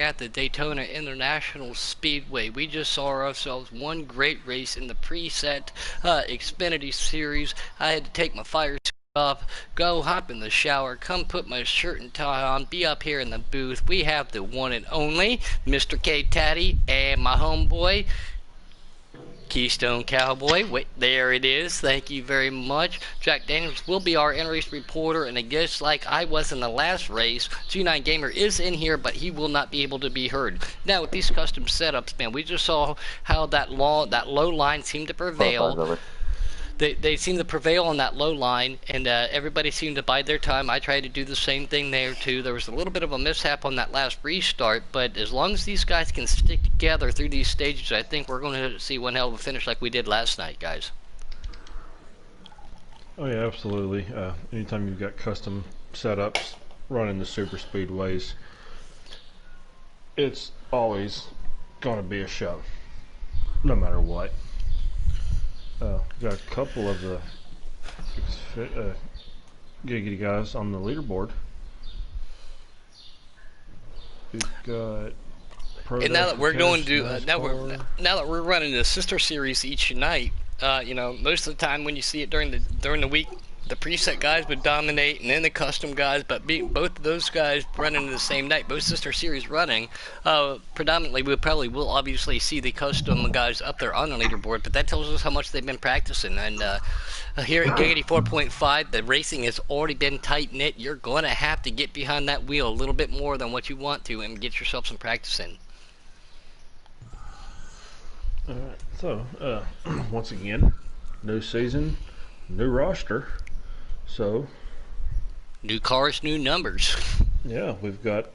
at the Daytona International Speedway. We just saw ourselves one great race in the preset Xfinity series. I had to take my fire suit off, go hop in the shower, come put my shirt and tie on, be up here in the booth. We have the one and only Mr. K Taddy and my homeboy Keystone Cowboy. Wait, there it is. Thank you very much. Jack Daniels will be our in-race reporter, and I guess like I was in the last race, G9 Gamer is in here, but he will not be able to be heard. Now, with these custom setups, man, we just saw how that low line seemed to prevail. They seem to prevail on that low line, and everybody seemed to bide their time. I tried to do the same thing there, too. There was a little bit of a mishap on that last restart, but as long as these guys can stick together through these stages, I think we're going to see one hell of a finish like we did last night, guys. Oh, yeah, absolutely. Anytime you've got custom setups running the super speedways, it's always going to be a show, no matter what. Got a couple of the giggity guys on the leaderboard. We've got and now that we're going to now that we're running the sister series each night, you know, most of the time when you see it during the week, the preset guys would dominate, and then the custom guys. But both of those guys running the same night, both sister series running, predominantly we probably will obviously see the custom guys up there on the leaderboard. But that tells us how much they've been practicing. And here at Giggity 4.5, the racing has already been tight knit. You're going to have to get behind that wheel a little bit more than what you want to, and get yourself some practice in. Alright, so once again, new season, new roster. So, new cars, new numbers. Yeah, we've got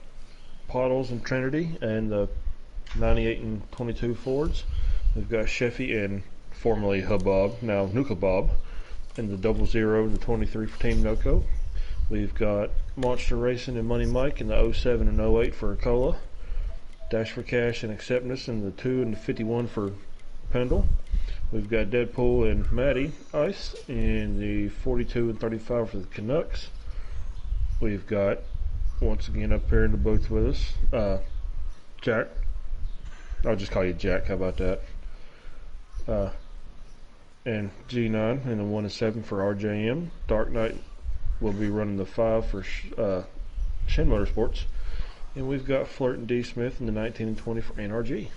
Pottles and Trinity and the 98 and 22 Fords. We've got Sheffy and formerly Hubbub, now Nuka Bob, and the 00, the 23 for Team NOCO. We've got Monster Racing and Money Mike in the 07 and 08 for Cola. Dash for Cash and Acceptance in the 2 and the 51 for Pendle. We've got Deadpool and Maddie Ice in the 42 and 35 for the Canucks. We've got, once again up here in the booth with us, Jack. I'll just call you Jack, how about that? And G9 in the 1 and 7 for RJM. Dark Knight will be running the 5 for Shin Motorsports. And we've got Flirt and D Smith in the 19 and 20 for NRG.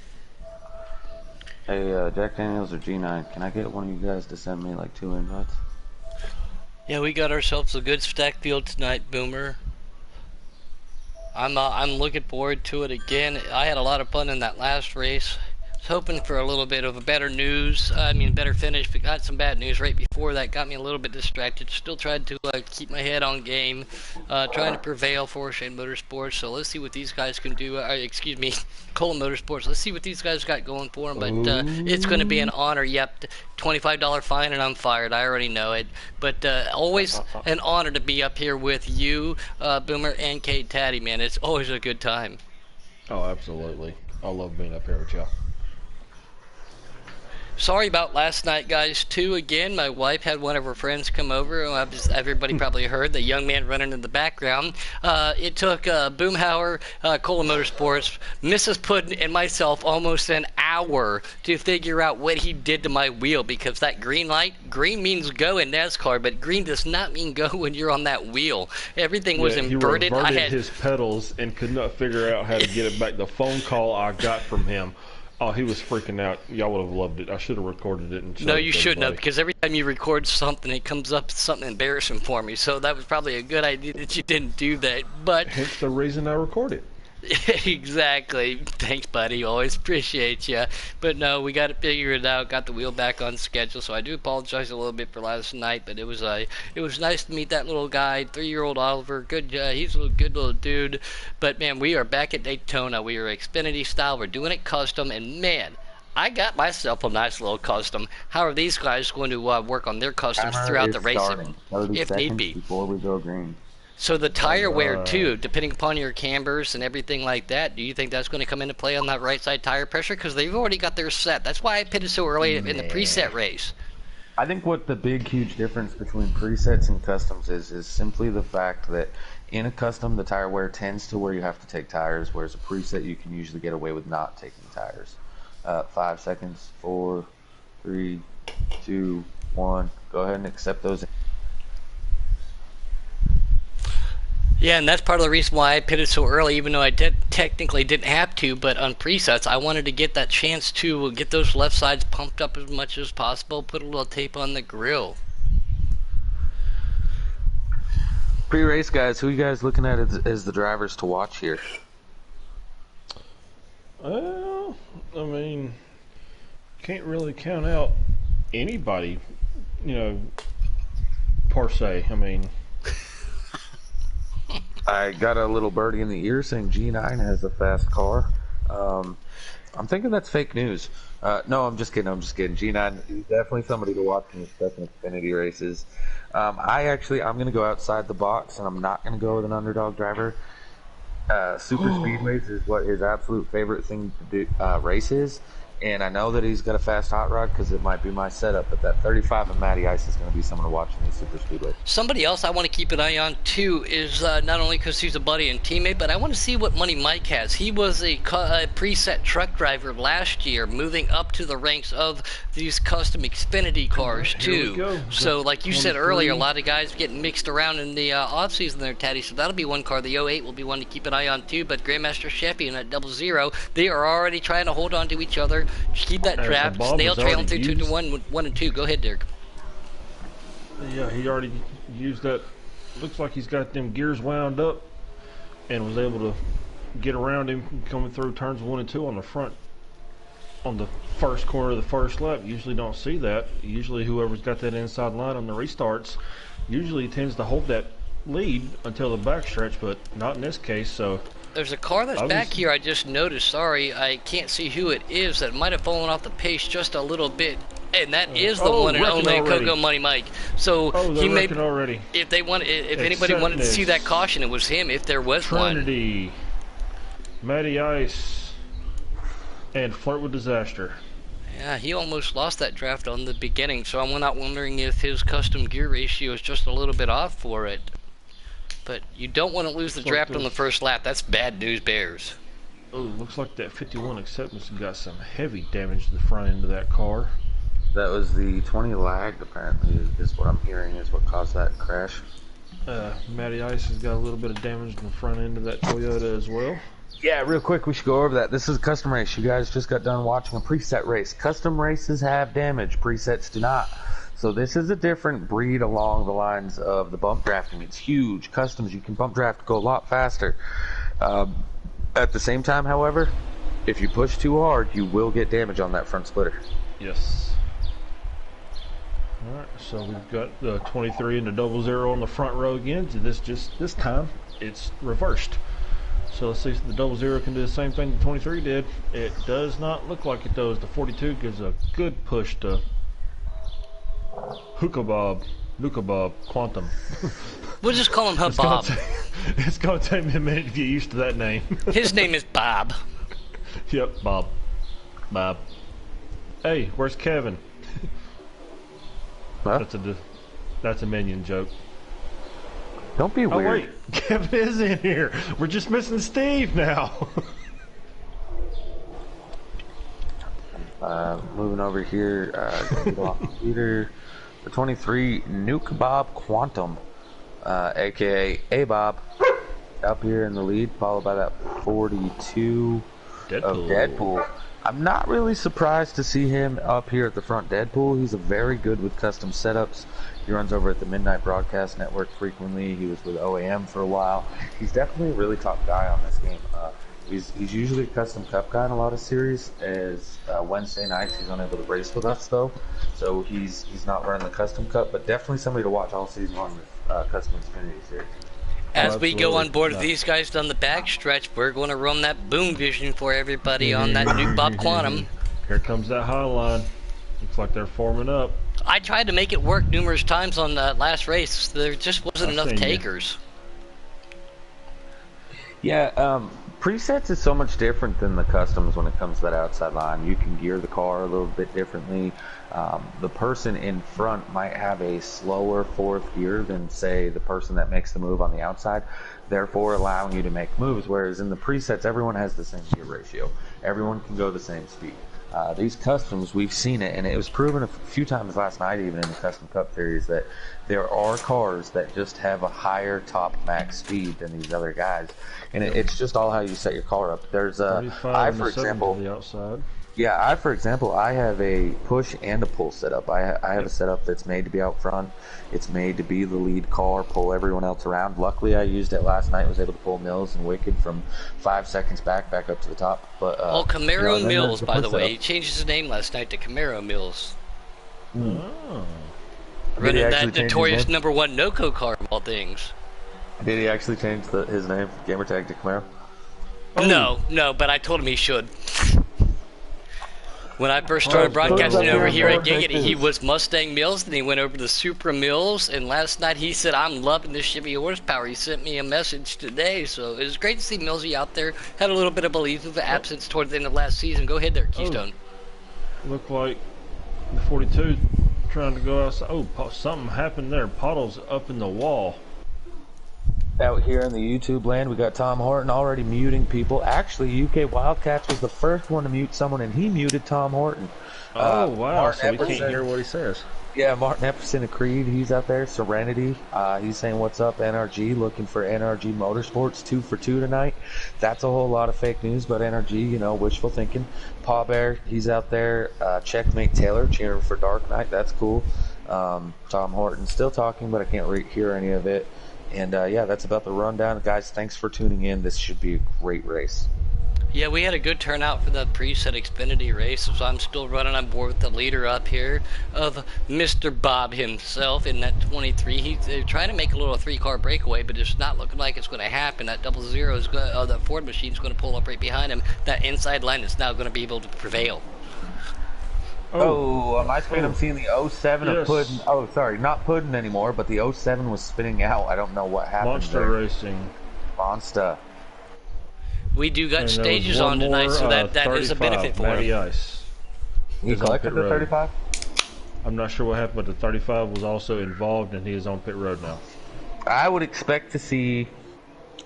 Hey, Jack Daniels or G9, can I get one of you guys to send me like 2 invites? Yeah, we got ourselves a good stack field tonight, Boomer. I'm looking forward to it again. I had a lot of fun in that last race. I was hoping for a little bit of a better finish, but got some bad news right before that. Got me a little bit distracted. Still tried to keep my head on game, trying to prevail for Shane Motorsports. So let's see what these guys can do. Excuse me, Cole Motorsports. Let's see what these guys got going for them. But it's going to be an honor. Yep, $25 fine and I'm fired. I already know it. But always an honor to be up here with you, Boomer and Kate Taddy, man. It's always a good time. Oh, absolutely. I love being up here with y'all. Sorry about last night, guys, too. Again, my wife had one of her friends come over. Everybody probably heard the young man running in the background. It took Boomhauer, Cola Motorsports, Mrs. Puddin, and myself almost an hour to figure out what he did to my wheel, because that green light, green means go in NASCAR, but green does not mean go when you're on that wheel. Everything was inverted. He reverted his pedals and could not figure out how to get it back. The phone call I got from him, oh, he was freaking out. Y'all would have loved it. I should have recorded it. And no, you shouldn't have, because every time you record something, it comes up something embarrassing for me. So that was probably a good idea that you didn't do that. But hence the reason I recorded. Exactly. Thanks, buddy. Always appreciate you. But no, we got to figure it out. Got the wheel back on schedule. So I do apologize a little bit for last night, but it was nice to meet that little guy, 3-year-old Oliver. Good. He's a good little dude. But man, we are back at Daytona. We are Xfinity style. We're doing it custom, and man, I got myself a nice little custom. How are these guys going to work on their customs throughout the race, if need be? Before we go green. So the tire wear too, depending upon your cambers and everything like that, do you think that's going to come into play on that right side tire pressure? Because they've already got their set. That's why I pitted so early in the preset race. I think what the big, huge difference between presets and customs is simply the fact that In a custom, the tire wear tends to where you have to take tires, whereas a preset you can usually get away with not taking tires. 5 seconds. 4, 3, 2, 1. Go ahead and accept those. Yeah, and that's part of the reason why I pitted so early, even though I technically didn't have to, but on presets, I wanted to get that chance to get those left sides pumped up as much as possible, put a little tape on the grill. Pre-race guys, who you guys looking at as the drivers to watch here? Well, I mean, can't really count out anybody, per se. I mean, I got a little birdie in the ear saying G9 has a fast car. I'm thinking that's fake news. No, I'm just kidding. G9 is definitely somebody to watch in the second Xfinity races. I'm going to go outside the box, and I'm not going to go with an underdog driver. Super speedways is what his absolute favorite thing to do, race is. And I know that he's got a fast hot rod because it might be my setup, but that 35 and Matty Ice is going to be someone to watch in these super speedways. Somebody else I want to keep an eye on too is not only because he's a buddy and teammate, but I want to see what Money Mike has. He was a preset truck driver last year, moving up to the ranks of these custom Xfinity cars too. So, like you said earlier, a lot of guys getting mixed around in the off season there, Taddy. So that'll be one car. The 08 will be one to keep an eye on too. But Grandmaster Sheffy and that 00, they are already trying to hold on to each other. Keep that draft. Snail trailing through 2 to 1 and 2. Go ahead, Derek. Yeah, he already used that. Looks like he's got them gears wound up and was able to get around him coming through turns 1 and 2 on the front, on the first corner of the first lap. Usually don't see that. Usually whoever's got that inside line on the restarts usually tends to hold that lead until the backstretch, but not in this case. So there's a car that's back here I just noticed. Sorry, I can't see who it is. That might have fallen off the pace just a little bit. And that is the one and only Coco Money Mike. So he may already. If they want, if anybody wanted to see that caution, it was him. If there was Trinity, Matty Ice, and Flirt with Disaster. Yeah, he almost lost that draft on the beginning. So I'm not wondering if his custom gear ratio is just a little bit off for it. But you don't want to lose the draft on the first lap. That's bad news, Bears. Oh, looks like that 51 acceptance got some heavy damage to the front end of that car. That was the 20 lag, apparently, is what I'm hearing is what caused that crash. Matty Ice has got a little bit of damage in the front end of that Toyota as well. Yeah, real quick, we should go over that. This is a custom race. You guys just got done watching a preset race. Custom races have damage. Presets do not. So this is a different breed along the lines of the bump drafting. It's huge. Customs, you can bump draft, go a lot faster. At the same time, however, if you push too hard, you will get damage on that front splitter. Yes. Alright, so we've got the 23 and the 00 on the front row again. So this time, it's reversed. So let's see if the 00 can do the same thing the 23 did. It does not look like it does. The 42 gives a good push to Luka Bob, Quantum. We'll just call him Bob. It's going to take me a minute to get used to that name. His name is Bob. Yep, Bob. Hey, where's Kevin? Huh? That's a Minion joke. Don't be weird. Oh wait, Kevin is in here. We're just missing Steve now. Moving over here, computer. The 23 Nuke Bob Quantum, aka A Bob, up here in the lead, followed by that 42 of Deadpool. I'm not really surprised to see him up here at the front. Deadpool, he's very good with custom setups. He runs over at the Midnight Broadcast Network frequently. He was with OAM for a while. He's definitely a really top guy on this game. He's usually a custom cup guy in a lot of series. As Wednesday nights, he's unable to race with us though, so he's not running the custom cup. But definitely somebody to watch all season long with custom Xfinity series. As we go on board with these guys down the backstretch, we're going to run that boom vision for everybody on that Nuke Bob Quantum. Here comes that high line. Looks like they're forming up. I tried to make it work numerous times on that last race. There just wasn't enough takers. Yeah, presets is so much different than the customs when it comes to that outside line. You can gear the car a little bit differently. The person in front might have a slower fourth gear than, say, the person that makes the move on the outside, therefore allowing you to make moves, whereas in the presets, everyone has the same gear ratio. Everyone can go the same speed. These customs, we've seen it, and it was proven a few times last night, even in the Custom Cup Series, that there are cars that just have a higher top max speed than these other guys, and it's just all how you set your car up. There's for example, the outside. Yeah, for example, I have a push and a pull setup. I have a setup that's made to be out front. It's made to be the lead car, pull everyone else around. Luckily, I used it last night. Was able to pull Mills and Wicked from 5 seconds back up to the top. But Camaro Mills, by the way, he changed his name last night to Camaro Mills. Oh. Running that notorious #1 NOCO car of all things. Did he actually change his name, gamertag, to Camaro? Oh. No, but I told him he should. When I first started broadcasting over here at Giggity, he was Mustang Mills, then he went over to Supra Mills, and last night he said, I'm loving this Chevy horsepower. He sent me a message today, so it was great to see Millsy out there. Had a little bit of a leave of absence towards the end of last season. Go ahead there, Keystone. Look like the 42 trying to go outside. Oh, something happened there. Puddles up in the wall. Out here in the YouTube land, we got Tom Horton already muting people. Actually, UK Wildcats was the first one to mute someone, and he muted Tom Horton. Oh, wow. Martin So we Epperson, can't hear what he says. Yeah, Martin Epperson of Creed, he's out there. Serenity, he's saying, what's up, NRG? Looking for NRG Motorsports, 2 for 2 tonight. That's a whole lot of fake news, but NRG, you know, wishful thinking. Paw Bear, he's out there. Checkmate Taylor, cheering for Dark Knight. That's cool. Tom Horton still talking, but I can't hear any of it. And yeah, that's about the rundown. Guys, thanks for tuning in. This should be a great race. Yeah, we had a good turnout for the preset Xfinity race, so I'm still running on board with the leader up here of Mr. Bob himself in that 23. They're trying to make a little 3-car breakaway, but it's not looking like it's going to happen. That 00 is going, the Ford machine's going to pull up right behind him. That inside line is now going to be able to prevail. On my screen, I'm seeing the 07 of Puddin. Oh, sorry, not Puddin anymore, but the 07 was spinning out. I don't know what happened. Monster there. Racing. Monster. We do got stages on tonight, so that is a benefit for Matty him. Ice. You collected the 35? I'm not sure what happened, but the 35 was also involved, and he is on pit road now. I would expect to see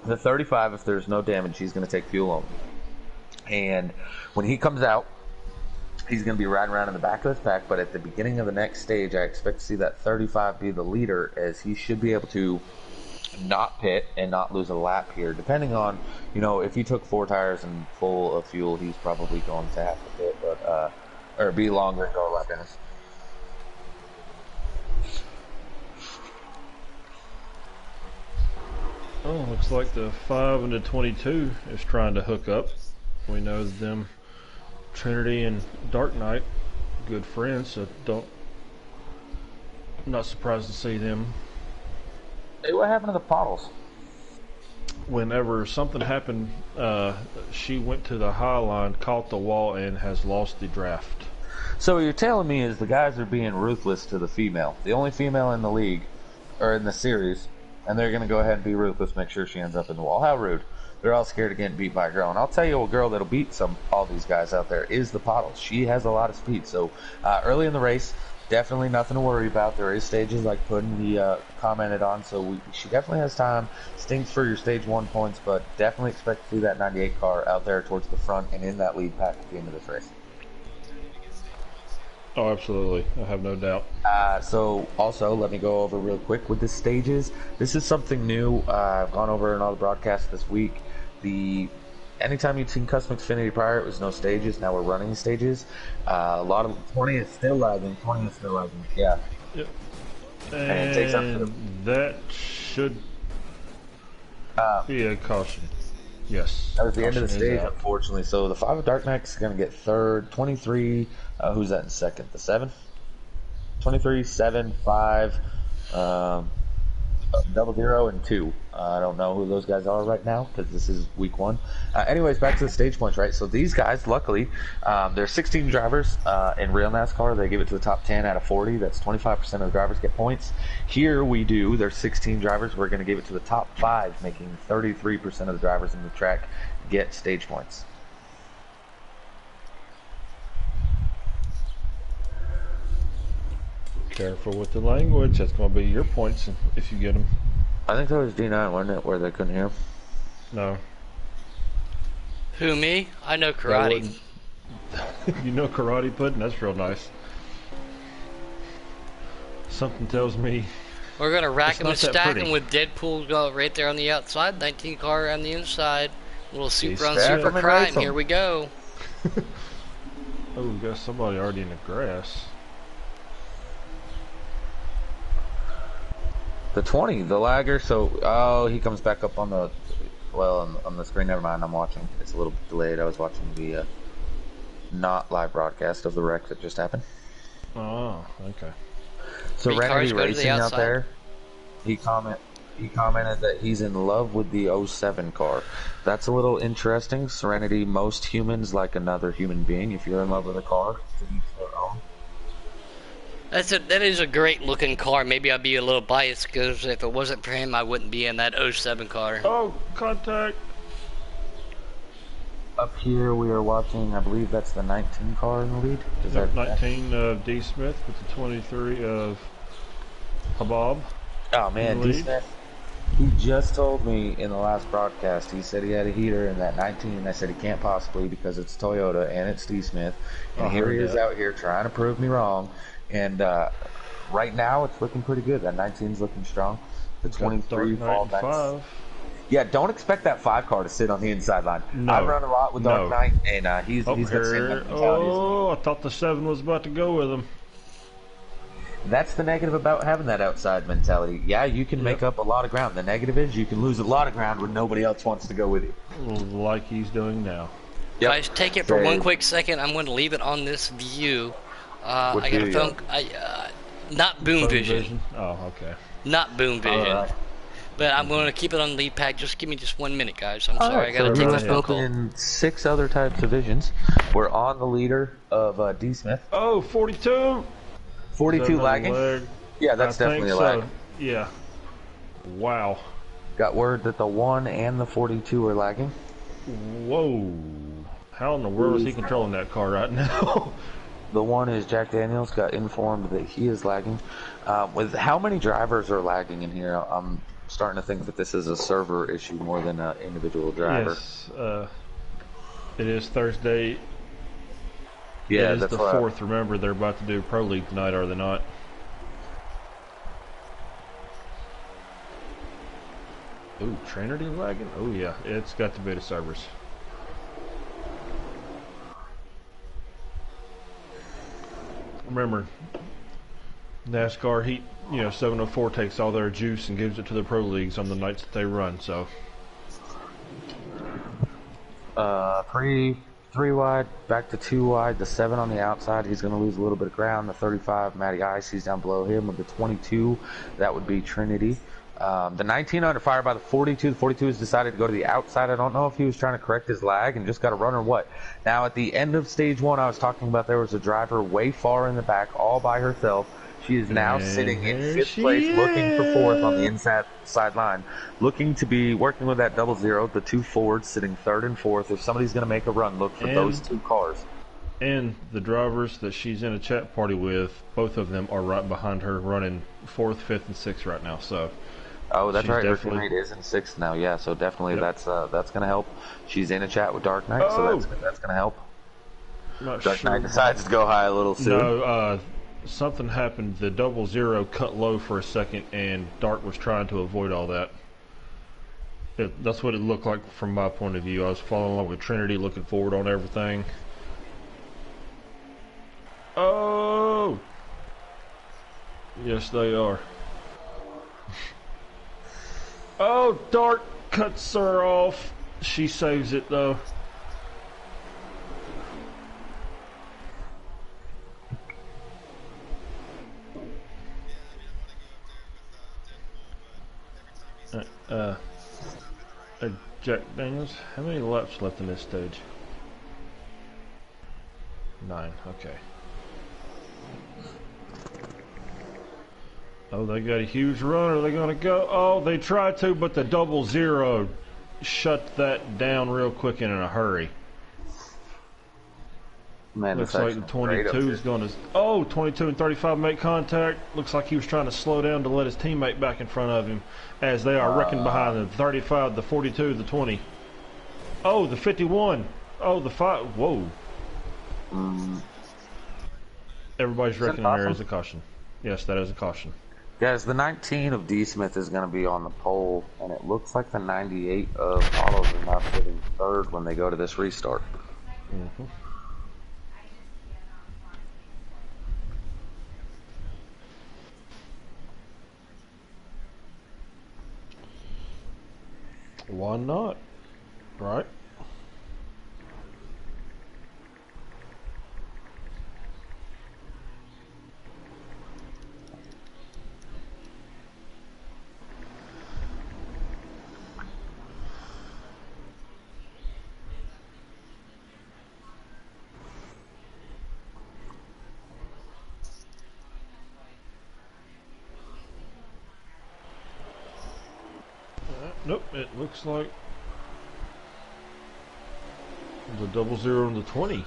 the 35, if there's no damage, he's going to take fuel on. And when he comes out, he's going to be riding around in the back of his pack, but at the beginning of the next stage, I expect to see that 35 be the leader, as he should be able to not pit and not lose a lap here. Depending on, you know, if he took 4 tires and full of fuel, he's probably going to have to pit, but, or be longer and go a lap in us. Oh, looks like the 5 and the 22 is trying to hook up. We know them, Trinity and Dark Knight, good friends, so I'm not surprised to see them. Hey, what happened to the Pottles? Whenever something happened, she went to the high line, caught the wall, and has lost the draft. So what you're telling me is the guys are being ruthless to the female. The only female in the league, or in the series, and they're going to go ahead and be ruthless, make sure she ends up in the wall. How rude. They're all scared of getting beat by a girl. And I'll tell you a girl that'll beat all these guys out there is the Pottles. She has a lot of speed. So early in the race, definitely nothing to worry about. There is stages like Puddin he commented on, so she definitely has time. Stinks for your stage 1 points, but definitely expect to see that 98 car out there towards the front and in that lead pack at the end of this race. Oh, absolutely. I have no doubt. So also, let me go over real quick with the stages. This is something new. I've gone over in all the broadcasts this week. Anytime you'd seen Custom Xfinity prior, it was no stages. Now we're running stages. A lot of 20 is still lagging. 20 is still lagging. Yeah. Yep. And it takes up to that should be a caution. Yes. That was the end of the stage, unfortunately. So the 5 of Dark Knight is going to get third. 23. Who's that in second? The 7? 23, 7, 5. 00 and 2. I don't know who those guys are right now because this is week 1. Anyways, back to the stage points, right? So these guys, luckily, there's 16 drivers in real NASCAR. They give it to the top 10 out of 40. That's 25% of the drivers get points. Here we do. There's 16 drivers. We're going to give it to the top 5, making 33% of the drivers in the track get stage points. Careful with the language. That's going to be your points if you get them. I think that was D9, wasn't it, where they couldn't hear him? No. Who, me? I know That karate. wouldn't. You know karate pudding? That's real nice. Something tells me We're going to rack it's them not and that stack pretty. them with Deadpool right there on the outside, 19 car on the inside. Little super on stack super 'em and crime. race 'em. Here we go. Oh, we got somebody already in the grass. The 20, the lagger. So, oh, he comes back up on the, well, on the screen. Never mind, I'm watching. It's a little delayed. I was watching the not live broadcast of the wreck that just happened. Oh, okay. Serenity cars go to the Racing out outside. there. He commented that he's in love with the '07 car. That's a little interesting. Serenity, most humans like another human being. If you're in love with a car, to each their own. That is a great looking car. Maybe I'd be a little biased because if it wasn't for him, I wouldn't be in that '07 car. Oh, contact. Up here we are watching, I believe that's the 19 car in the lead. Is that 19 of D. Smith with the 23 of Habab. Oh man, Lead. D. Smith. He just told me in the last broadcast, he said he had a heater in that 19, and I said he can't possibly because it's Toyota and it's D. Smith. And here he is out here trying to prove me wrong. And right now it's looking pretty good. That 19's looking strong. The 23 fall back. 5. Yeah, don't expect that 5 car to sit on the inside line. No. I've run a lot with Dark Knight, and he's got the same mentality. Oh, I thought the 7 was about to go with him. That's the negative about having that outside mentality. Yeah, you can make up a lot of ground. The negative is you can lose a lot of ground when nobody else wants to go with you. Like he's doing now. Yep. Guys, take it for one quick second. I'm going to leave it on this view. I got a phone. Not Boom Vision. Oh, okay. Not Boom Vision. Right. But I'm going to keep it on lead pack. Just give me just 1 minute, guys. I'm sorry. Right, I got to so take we're this phone spoken call. in 6 other types of visions. We're on the leader of D. Smith. Oh, 42. 42 lagging. Leg? Yeah, that's I definitely a think lag. so. Yeah. Wow. Got word that the 1 and the 42 are lagging. Whoa. How in the world is he controlling that car right now? The 1 is Jack Daniels got informed that he is lagging. With how many drivers are lagging in here, I'm starting to think that this is a server issue more than an individual driver. Yes. It is Thursday. Yeah, it is that's the 4th. Remember, they're about to do Pro League tonight, are they not? Ooh, Trinity lagging? Oh yeah, it's got to be the servers. Remember, NASCAR 704 takes all their juice and gives it to the Pro Leagues on the nights that they run, so. 3 wide, back to 2 wide, the 7 on the outside, he's going to lose a little bit of ground. The 35, Matty Ice, he's down below him. With the 22, that would be Trinity. The 19 under fire by the 42. The 42 has decided to go to the outside. I don't know if he was trying to correct his lag and just got a run or what. Now, at the end of stage 1, I was talking about there was a driver way far in the back all by herself. She is now sitting in 5th place, looking for 4th on the inside line, looking to be working with that 00. The 2 Fords sitting 3rd and 4th. If somebody's going to make a run, look for those 2 cars. And the drivers that she's in a chat party with, both of them are right behind her, running 4th, 5th, and 6th right now. So. Oh, that's right. Her Definitely teammate is in 6th now. Yeah, so definitely that's going to help. She's in a chat with Dark Knight, so that's going to help. Dark Knight decides to go high a little soon. No, something happened. The 00 cut low for a second, and Dark was trying to avoid all that. That's what it looked like from my point of view. I was following along with Trinity, looking forward on everything. Oh! Yes, they are. Oh, Dark cuts her off. She saves it, though. Jack Daniels, how many laps left in this stage? 9, okay. Oh, they got a huge run. Are they going to go? Oh, they tried to, but the 00 shut that down real quick and in a hurry. Man, Looks this like the actually great up 22 here. is going to. Oh, 22 and 35 make contact. Looks like he was trying to slow down to let his teammate back in front of him, as they are wrecking behind the 35, the 42, the 20. Oh, the 51. Oh, the 5. Whoa. Everybody's wrecking in there as a caution. Yes, that is a caution. Guys, the 19 of D. Smith is going to be on the pole, and it looks like the 98 of Hollows is now sitting third when they go to this restart. Mm-hmm. Why not? Right? Nope, it looks like the 00 and the 20.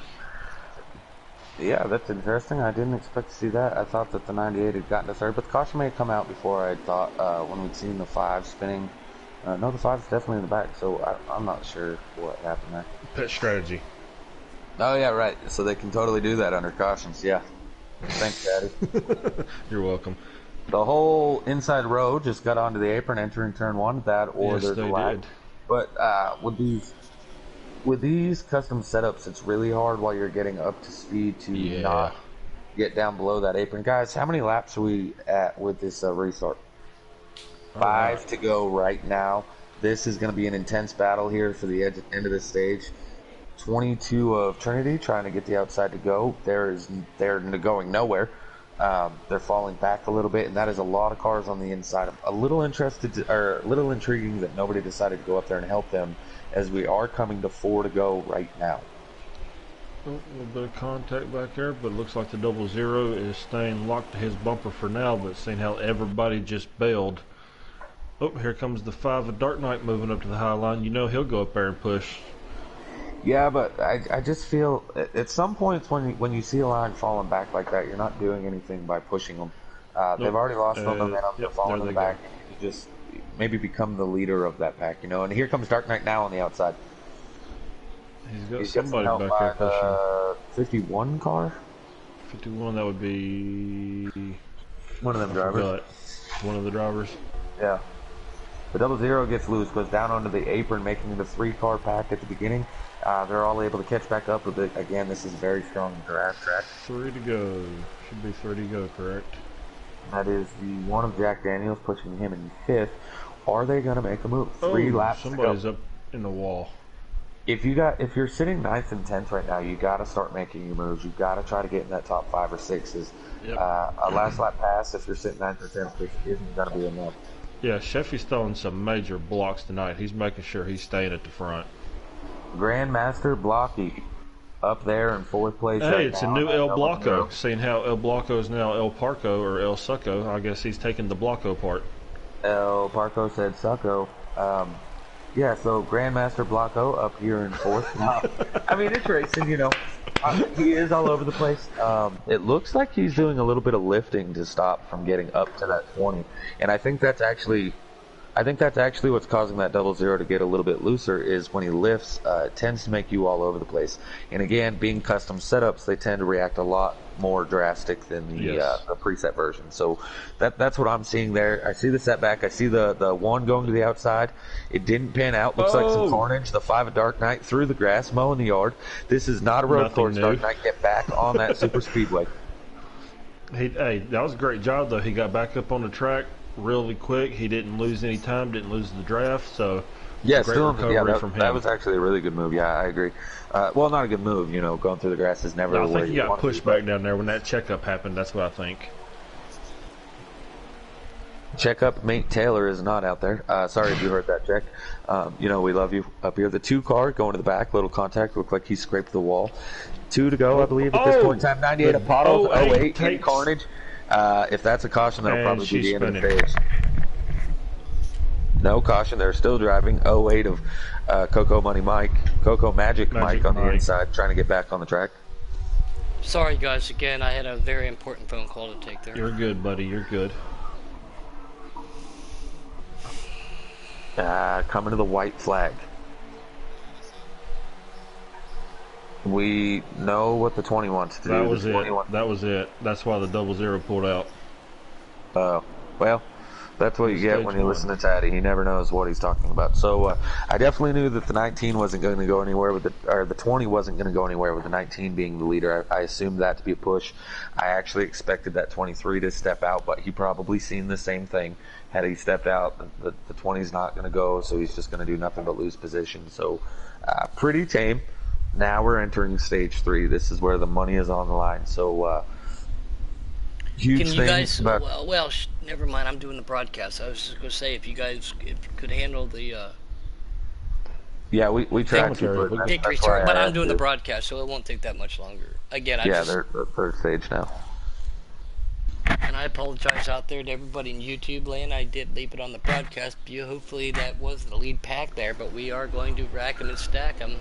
Yeah, that's interesting. I didn't expect to see that. I thought that the 98 had gotten to third, but the caution may have come out before I thought when we'd seen the 5 spinning. No, the 5's definitely in the back, so I'm not sure what happened there. Pet strategy. Oh, yeah, right. So they can totally do that under cautions, yeah. Thanks, Daddy. You're welcome. The whole inside row just got onto the apron entering turn 1, that or Yes, there's a they lag. did. But with these custom setups, it's really hard while you're getting up to speed to not get down below that apron. Guys, how many laps are we at with this restart? 5 to go right now. This is going to be an intense battle here for the end of the stage. 22 of Trinity trying to get the outside to go. They're going nowhere. They're falling back a little bit, and that is a lot of cars on the inside. A little intriguing that nobody decided to go up there and help them, as we are coming to 4 to go right now. Oh, a little bit of contact back there, but it looks like the 00 is staying locked to his bumper for now, but seeing how everybody just bailed. Oh, here comes the 5 of Dark Knight moving up to the high line. You know he'll go up there and push. Yeah, but I just feel at some points when you see a line falling back like that, you're not doing anything by pushing them. They've already lost the momentum. They're falling in the back. You just maybe become the leader of that pack, you know. And here comes Dark Knight now on the outside. He's got somebody back there pushing. 51 car? 51, that would be one of them drivers. One of the drivers. Yeah. The 00 gets loose, goes down onto the apron, making the 3-car pack at the beginning. They're all able to catch back up with it. Again, this is a very strong draft track. 3 to go. Should be 3 to go, correct? That is the one of Jack Daniels pushing him in 5th. Are they going to make a move? 3 laps to go. Somebody's up in the wall. If you're sitting 9th and 10th right now, you got to start making your moves. You got to try to get in that top 5 or 6s. Yep. A last lap pass, if you're sitting 9th or 10th, which isn't going to be enough. Yeah, Sheffy's throwing some major blocks tonight. He's making sure he's staying at the front. Grandmaster Blocky up there in 4th place. Hey, it's a new El Blanco. Seeing how El Blanco is now El Parco or El Succo, I guess he's taking the Blanco part. El Parco said Succo. Yeah, so Grandmaster Blanco up here in 4th. Now, I mean, it's racing, you know. He is all over the place. It looks like he's doing a little bit of lifting to stop from getting up to that 20. And I think that's actually what's causing that 00 to get a little bit looser, is when he lifts, it tends to make you all over the place. And again, being custom setups, they tend to react a lot more drastic than the preset version. So that's what I'm seeing there. I see the setback. I see the 1 going to the outside. It didn't pan out. Looks like some carnage. The 5 of Dark Knight through the grass, mowing the yard. This is not a road course. Dark Knight, get back on that super speedway. Hey, that was a great job, though. He got back up on the track really quick. He didn't lose any time, didn't lose the draft, so yeah, great still recovery from him. That was actually a really good move. Yeah, I agree. Well, not a good move, you know, going through the grass is never. No, I think he got pushed back down there when that checkup happened. That's what I think. Checkup mate Taylor is not out there. Sorry if you heard that, Check. You know, we love you up here. The 2 car going to the back, little contact, looked like he scraped the wall. 2 to go, I believe, at this point in time. 98 of Pottles, 08 in Carnage. If that's a caution, that'll probably be the end of the stage. No caution, they're still driving. 08 of Coco Magic Mike on the inside, trying to get back on the track. Sorry, guys. Again, I had a very important phone call to take there. You're good, buddy. You're good. Coming to the white flag. We know what the 20 wants to That do. was it. That was it. That's why the 00 pulled out. Well, that's what you get when you Stage listen one. to Taddy. He never knows what he's talking about. So I definitely knew that the 19 wasn't going to go anywhere with the 20 wasn't going to go anywhere with the 19 being the leader. I assumed that to be a push. I actually expected that 23 to step out, but he probably seen the same thing. Had he stepped out, the 20 is not going to go, so he's just going to do nothing but lose position. So pretty tame. Now we're entering stage 3. This is where the money is on the line. So huge Can you guys? thing. Well, never mind. I'm doing the broadcast. I was just gonna say if you guys could handle the Yeah, we tried Commentary. to. victory story, but I'm doing the broadcast, so it won't take that much longer. Again, They're the third stage now. and I apologize out there to everybody in YouTube land. I did leave it on the broadcast view. Hopefully that was the lead pack there, but we are going to rack them and stack them.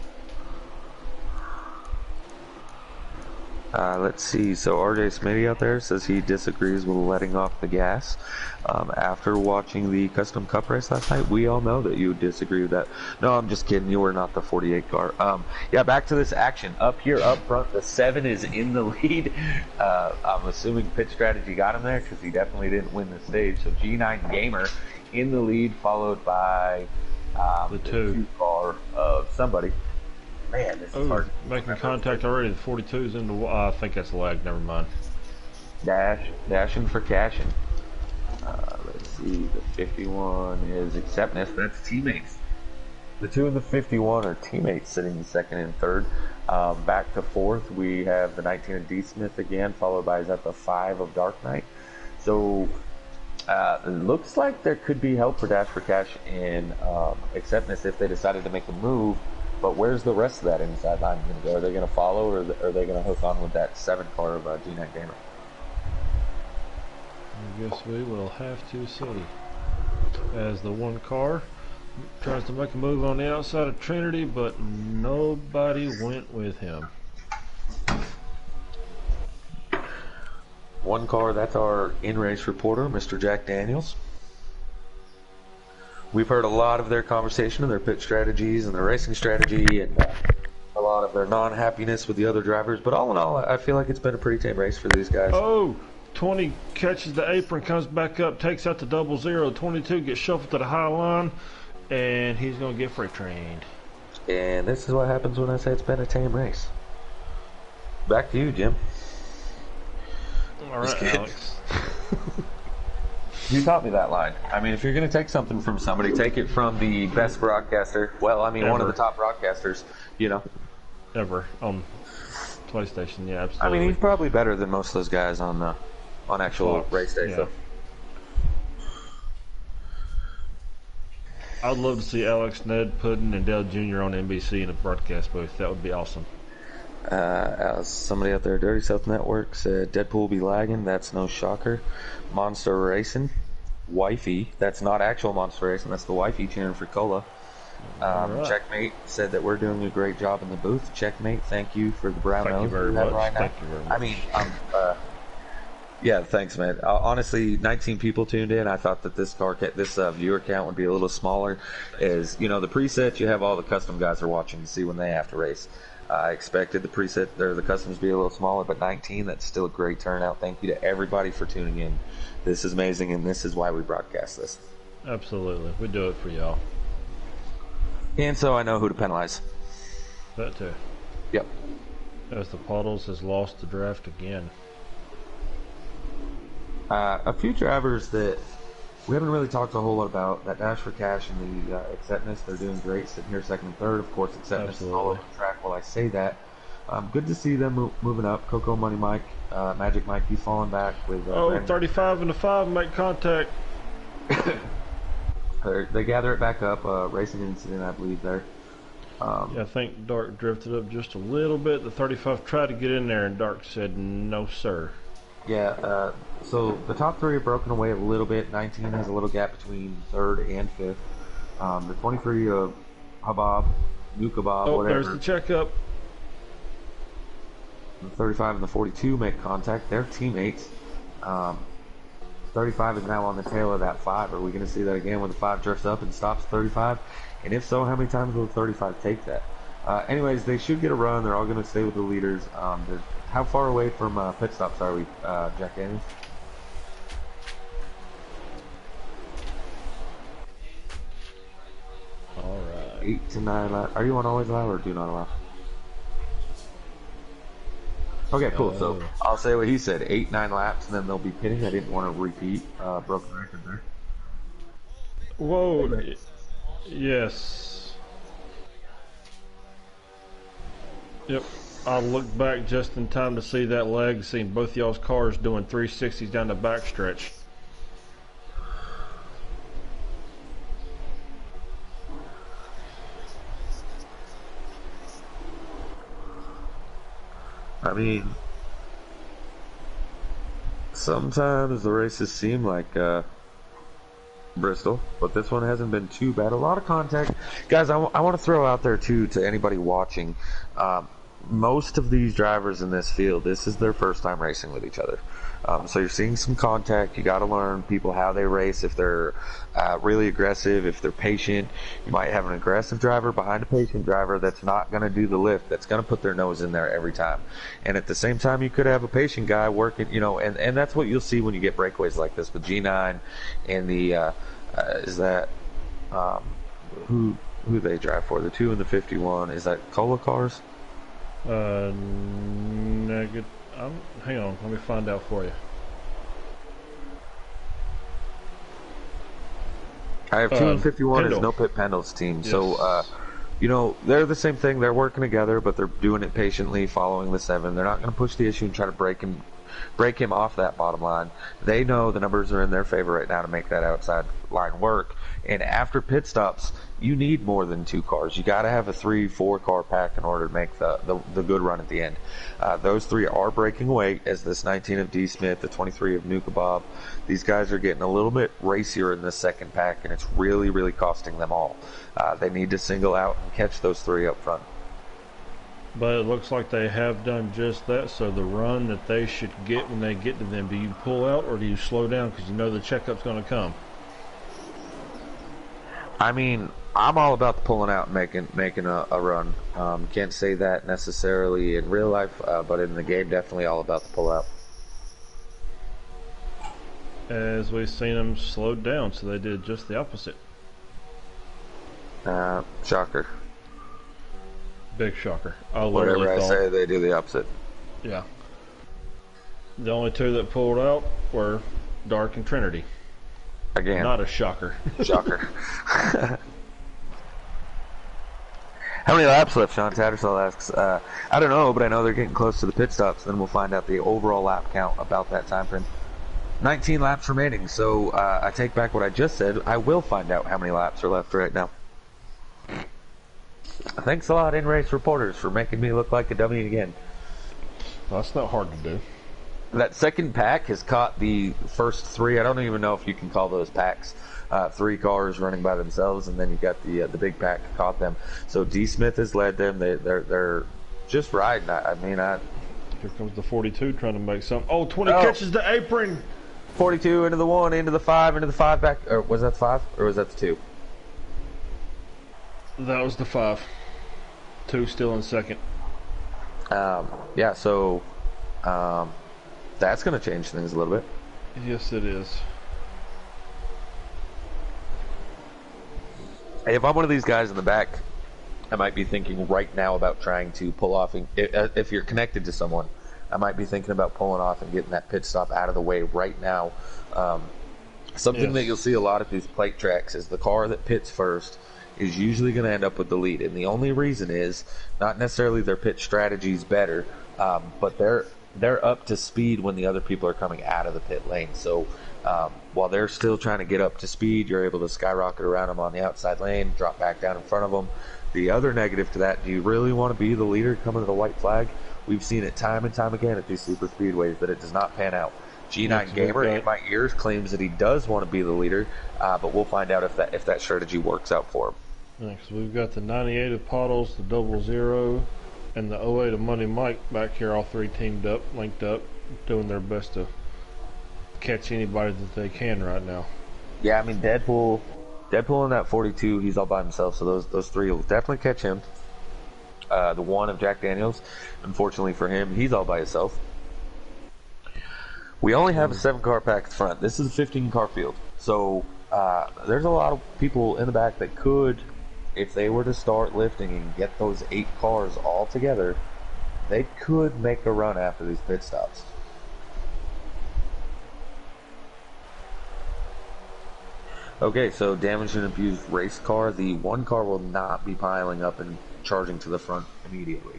Let's see. So RJ Smitty out there says he disagrees with letting off the gas. After watching the Custom Cup race last night, we all know that you disagree with that. No, I'm just kidding. You were not the 48 car. Yeah, back to this action. Up here, up front, the 7 is in the lead. I'm assuming Pit Strategy got him there because he definitely didn't win the stage. So G9 Gamer in the lead, followed by The 2 car of somebody. Man, this is hard. Making contact already. The 42's into. I think that's lag. Never mind. Dashing for cashing. Let's see. The 51 is Acceptness. That's teammates. The 2 and the 51 are teammates sitting in second and third. Back to fourth, we have the 19 of D Smith again, followed by the 5 of Dark Knight. So it looks like there could be help for Dash for Cash in Acceptness if they decided to make a move. But where's the rest of that inside line going to go? Are they going to follow, or are they going to hook on with that 7 car of G9 Gamer? I guess we will have to see. As the 1 car tries to make a move on the outside of Trinity, but nobody went with him. 1 car, that's our in-race reporter, Mr. Jack Daniels. We've heard a lot of their conversation and their pit strategies and their racing strategy and a lot of their non-happiness with the other drivers. But all in all, I feel like it's been a pretty tame race for these guys. Oh, 20 catches the apron, comes back up, takes out the 00. 22 gets shuffled to the high line, and he's going to get freight trained. And this is what happens when I say it's been a tame race. Back to you, Jim. All right, Alex. You taught me that line. I mean, if you're going to take something from somebody, take it from the best broadcaster. Well, I mean, one of the top broadcasters, you know. Ever on PlayStation, yeah, absolutely. I mean, he's probably better than most of those guys on actual Fox, race day. yeah. So. I'd love to see Alex, Ned, Puddin, and Dale Jr. on NBC in a broadcast booth. That would be awesome. Somebody out there, Dirty South Network, said Deadpool will be lagging. That's no shocker. Monster Racing, Wifey. That's not actual Monster Racing. That's the Wifey cheering for Cola. Right. Checkmate said that we're doing a great job in the booth. Checkmate, thank you for the brown Thank you nose very you have much. right now. Thank you very much. I mean, yeah, thanks, man. Honestly, 19 people tuned in. I thought that this viewer count would be a little smaller. As you know, the preset, you have all the custom guys are watching to see when they have to race. I expected the preset or the customs to be a little smaller, but 19, that's still a great turnout. Thank you to everybody for tuning in. This is amazing, and this is why we broadcast this. Absolutely. We do it for y'all. And so I know who to penalize. That too. Yep. As the Puddles has lost the draft again. A few drivers that we haven't really talked a whole lot about, that Dash for Cash and the Acceptness, they're doing great, sitting here second and third. Of course, Acceptness is all over the track while I say that. Good to see them moving up. Coco Money Mike, Magic Mike, he's falling back with... 35 and the 5 make contact. They gather it back up. Racing incident, I believe, there. Yeah, I think Dark drifted up just a little bit. The 35 tried to get in there, and Dark said, no, sir. Yeah, so the top 3 have broken away a little bit. 19 has a little gap between 3rd and 5th. The 23 of Habab, New Kebab, whatever. There's the checkup. The 35 and the 42 make contact. They're teammates. 35 is now on the tail of that 5. Are we going to see that again when the 5 drifts up and stops 35? And if so, how many times will the 35 take that? Anyways, they should get a run. They're all going to stay with the leaders. How far away from pit stops are we, Jack Daniels? All right. 8 to 9 laps. Are you on always allow or do not allow? Okay, cool. So I'll say what he said: 8, 9 laps, and then they'll be pitting. I didn't want to repeat broken record there. Whoa! Yes. Yep. I looked back just in time to see that leg, seeing both y'all's cars doing 360s down the backstretch. I mean, sometimes the races seem like Bristol, but this one hasn't been too bad. A lot of contact. Guys, I want to throw out there, too, to anybody watching, most of these drivers in this field, this is their first time racing with each other. So you're seeing some contact. You got to learn people how they race. If they're really aggressive, if they're patient, you might have an aggressive driver behind a patient driver that's not going to do the lift, that's going to put their nose in there every time. And at the same time, you could have a patient guy working, you know, and that's what you'll see when you get breakaways like this with G9 and the is that who they drive for? The 2 and the 51. Is that Cola cars? Negative. Hang on, let me find out for you. I have 2 and 51 is no pit penalties team. Yes. So, you know, they're the same thing. They're working together, but they're doing it patiently, following the 7. They're not going to push the issue and try to break him off that bottom line. They know the numbers are in their favor right now to make that outside line work. And after pit stops, you need more than 2 cars. You got to have a 3-4 car pack in order to make the good run at the end. Those 3 are breaking away, as this 19 of D. Smith, the 23 of Nuka Bob. These guys are getting a little bit racier in the second pack, and it's really, really costing them all. They need to single out and catch those 3 up front. But it looks like they have done just that, so the run that they should get when they get to them, do you pull out or do you slow down because you know the checkup's going to come? I mean, I'm all about the pulling out and making a run. Can't say that necessarily in real life, but in the game, definitely all about the pull out. As we've seen them slowed down, so they did just the opposite. Shocker. Big shocker. Whatever I say, they do the opposite. Yeah. The only 2 that pulled out were Dark and Trinity. Again. Not a shocker. Shocker. How many laps left, Sean Tattersall asks. I don't know, but I know they're getting close to the pit stops. Then we'll find out the overall lap count about that time frame. 19 laps remaining, so I take back what I just said. I will find out how many laps are left right now. Thanks a lot, in-race reporters, for making me look like a dummy again. Well, that's not hard to do. That second pack has caught the first 3. I don't even know if you can call those packs. 3 cars running by themselves, and then you got the big pack caught them. So D. Smith has led them. They're just riding. Here comes the 42 trying to make something. Oh, 20 catches the apron. 42 into the 1, into the 5, into the 5 back. Or was that the 5 or was that the 2? That was the 5. 2 still in second. Yeah, so that's going to change things a little bit. Yes, it is. Hey, if I'm one of these guys in the back, I might be thinking right now about trying to pull off. If you're connected to someone, I might be thinking about pulling off and getting that pit stop out of the way right now. Something that you'll see a lot at these plate tracks is the car that pits first is usually going to end up with the lead. And the only reason is not necessarily their pit strategy is better, but they're up to speed when the other people are coming out of the pit lane. So while they're still trying to get up to speed, you're able to skyrocket around them on the outside lane, drop back down in front of them. The other negative to that, do you really want to be the leader coming to the white flag? We've seen it time and time again at these super speedways that it does not pan out. G9 Gamer in my ears claims that he does want to be the leader, but we'll find out if that strategy works out for him. Next, we've got the 98 of Pottles, the 00, And the 08 of Money Mike back here, all three teamed up, linked up, doing their best to catch anybody that they can right now. Yeah, I mean Deadpool in that 42, he's all by himself, so those three will definitely catch him. The one of Jack Daniels, unfortunately for him, he's all by himself. We only have a 7-car pack at the front. This is a 15-car field, so there's a lot of people in the back that could, if they were to start lifting and get those 8 cars all together, they could make a run after these pit stops. Okay, so damaged and abused race car. The one car will not be piling up and charging to the front immediately.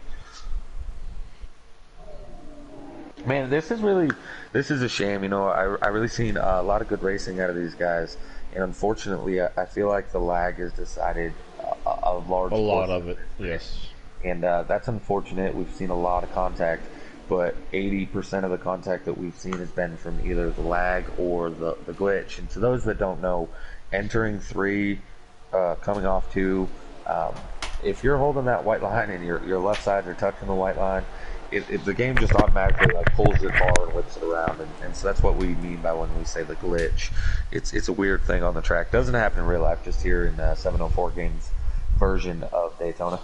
Man, this is a shame. You know, I really seen a lot of good racing out of these guys, and unfortunately, I feel like the lag has decided a lot of it. Yes, and that's unfortunate. We've seen a lot of contact, but 80% of the contact that we've seen has been from either the lag or the glitch. And to those that don't know, entering 3, coming off 2, if you're holding that white line and your left sides are touching the white line, the game just automatically like pulls it bar and whips it around, and so that's what we mean by when we say the glitch. It's a weird thing on the track. Doesn't happen in real life, just here in 704 games version of Daytona.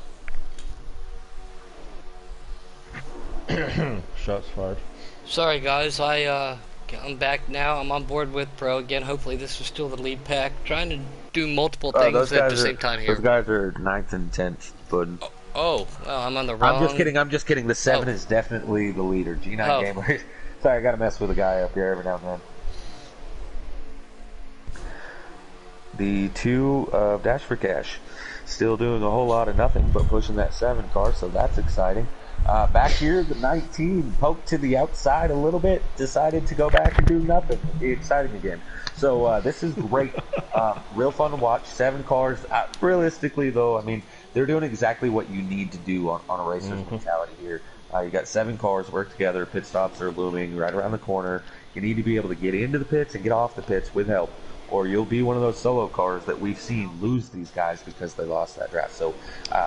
Shots fired. Sorry guys, I'm back now. I'm on board with Pro again. Hopefully this is still the lead pack. Trying to do multiple things at the same time here. Those guys are 9th and 10th, bud. Oh, well, I'm on the wrong... I'm just kidding. The 7 is definitely the leader. G9 Gamer. Sorry, I gotta mess with a guy up here every now and then. The 2 of Dash for Cash. Still doing a whole lot of nothing, but pushing that 7 car, so that's exciting. Back here, the 19 poked to the outside a little bit, decided to go back and do nothing. Be exciting again. So this is great. Real fun to watch. 7 cars. Realistically, though, I mean, they're doing exactly what you need to do on a racer's mentality here. You got 7 cars work together. Pit stops are looming right around the corner. You need to be able to get into the pits and get off the pits with help, or you'll be one of those solo cars that we've seen lose these guys because they lost that draft. So